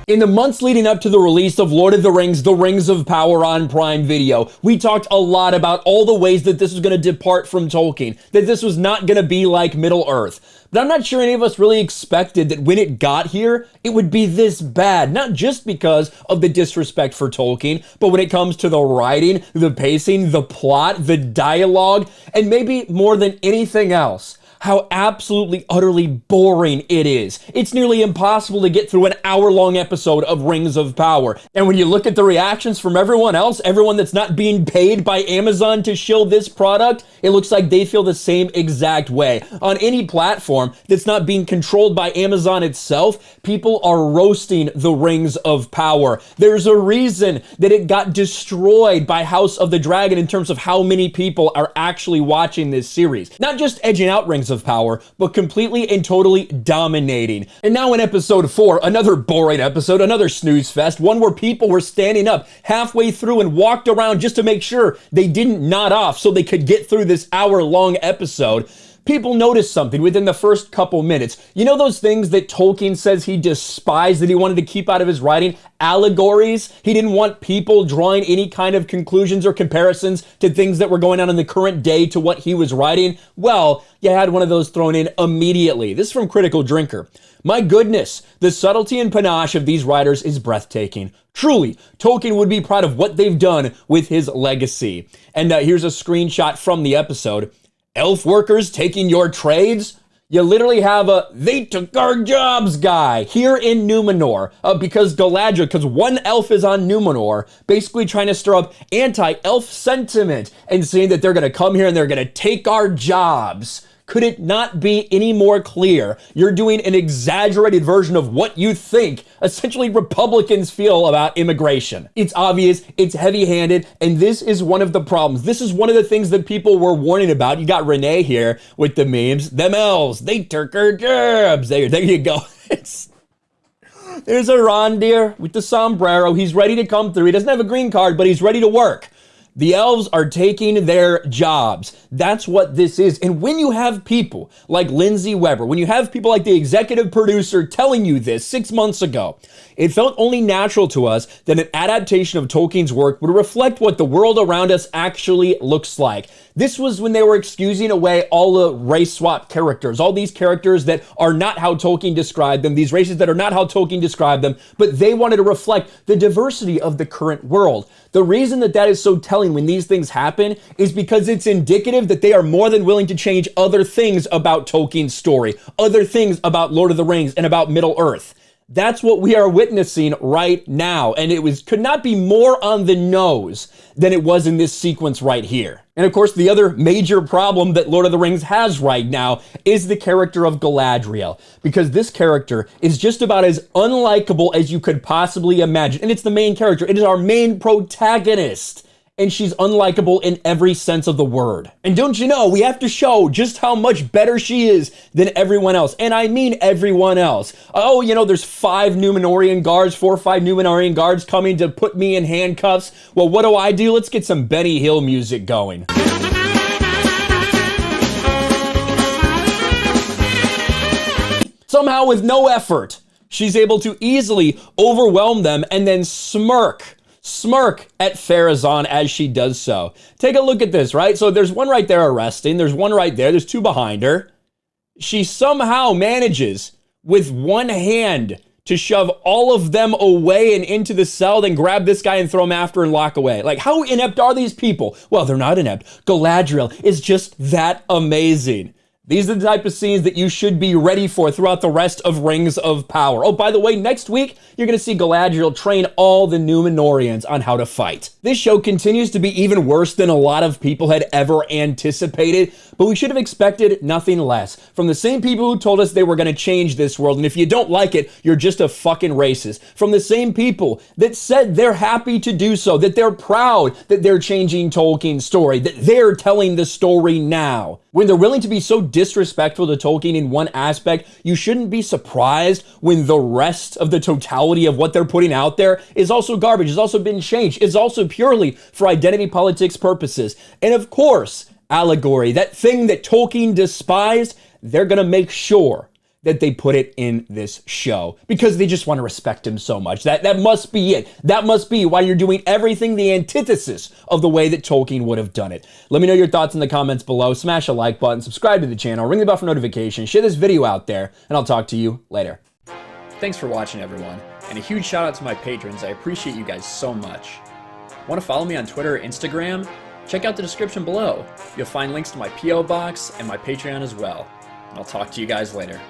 In the months leading up to the release of Lord of the Rings of Power on Prime Video, we talked a lot about all the ways that this was going to depart from Tolkien, that this was not going to be like Middle-earth. But I'm not sure any of us really expected that when it got here, it would be this bad, not just because of the disrespect for Tolkien, but when it comes to the writing, the pacing, the plot, the dialogue, and maybe more than anything else, how absolutely, utterly boring it is. It's nearly impossible to get through an hour-long episode of Rings of Power. And when you look at the reactions from everyone else, everyone that's not being paid by Amazon to shill this product, it looks like they feel the same exact way. On any platform that's not being controlled by Amazon itself, people are roasting the Rings of Power. There's a reason that it got destroyed by House of the Dragon in terms of how many people are actually watching this series. Not just edging out Rings of Power, but completely and totally dominating. And now in episode 4, another boring episode, another snooze fest, one where people were standing up halfway through and walked around just to make sure they didn't nod off so they could get through this hour-long episode. People noticed something within the first couple minutes. You know those things that Tolkien says he despised, that he wanted to keep out of his writing? Allegories? He didn't want people drawing any kind of conclusions or comparisons to things that were going on in the current day to what he was writing. Well, you had one of those thrown in immediately. This is from Critical Drinker. My goodness, the subtlety and panache of these writers is breathtaking. Truly, Tolkien would be proud of what they've done with his legacy. And here's a screenshot from the episode. Elf workers taking your trades? You literally have a "they took our jobs" guy here in Numenor because Galadriel, because one elf is on Numenor, basically trying to stir up anti-elf sentiment and saying that they're going to come here and they're going to take our jobs. Could it not be any more clear? You're doing an exaggerated version of what you think essentially Republicans feel about immigration. It's obvious, it's heavy-handed, and this is one of the problems. This is one of the things that people were warning about. You got Renee here with the memes. Them elves, they took our jobs. There you go. There's a Rondir with the sombrero. He's ready to come through. He doesn't have a green card, but he's ready to work. The elves are taking their jobs. That's what this is. And when you have people like Lindsay Weber, when you have people like the executive producer telling you this 6 months ago, it felt only natural to us that an adaptation of Tolkien's work would reflect what the world around us actually looks like. This was when they were excusing away all the race swap characters, all these characters that are not how Tolkien described them, these races that are not how Tolkien described them, but they wanted to reflect the diversity of the current world. The reason that that is so telling when these things happen is because it's indicative that they are more than willing to change other things about Tolkien's story, other things about Lord of the Rings and about Middle-earth. That's what we are witnessing right now, and could not be more on the nose than it was in this sequence right here. And of course, the other major problem that Lord of the Rings has right now is the character of Galadriel, because this character is just about as unlikable as you could possibly imagine, and it's the main character. It is our main protagonist. And she's unlikable in every sense of the word. And don't you know, we have to show just how much better she is than everyone else. And I mean everyone else. Oh, you know, there's 4 or 5 Numenorian guards coming to put me in handcuffs. Well, what do? Let's get some Benny Hill music going. Somehow, with no effort, she's able to easily overwhelm them and then smirk at Pharazôn as she does so. Take a look at this, right? So there's one right there arresting. There's one right there. There's 2 behind her. She somehow manages with one hand to shove all of them away and into the cell, then grab this guy and throw him after and lock away. Like, how inept are these people? Well, they're not inept. Galadriel is just that amazing. These are the type of scenes that you should be ready for throughout the rest of Rings of Power. Oh, by the way, next week, you're going to see Galadriel train all the Numenorians on how to fight. This show continues to be even worse than a lot of people had ever anticipated, but we should have expected nothing less from the same people who told us they were going to change this world, and if you don't like it, you're just a fucking racist. From the same people that said they're happy to do so, that they're proud that they're changing Tolkien's story, that they're telling the story now. When they're willing to be so disrespectful to Tolkien in one aspect, you shouldn't be surprised when the rest of the totality of what they're putting out there is also garbage, has also been changed, is also purely for identity politics purposes. And of course, allegory, that thing that Tolkien despised, they're going to make sure that they put it in this show, because they just want to respect him so much. That must be it. That must be why you're doing everything the antithesis of the way that Tolkien would have done it. Let me know your thoughts in the comments below. Smash a like button, subscribe to the channel, ring the bell for notifications, share this video out there, and I'll talk to you later. Thanks for watching, everyone, and a huge shout out to my patrons. I appreciate you guys so much. Want to follow me on Twitter or Instagram? Check out the description below. You'll find links to my P.O. box and my Patreon as well. And I'll talk to you guys later.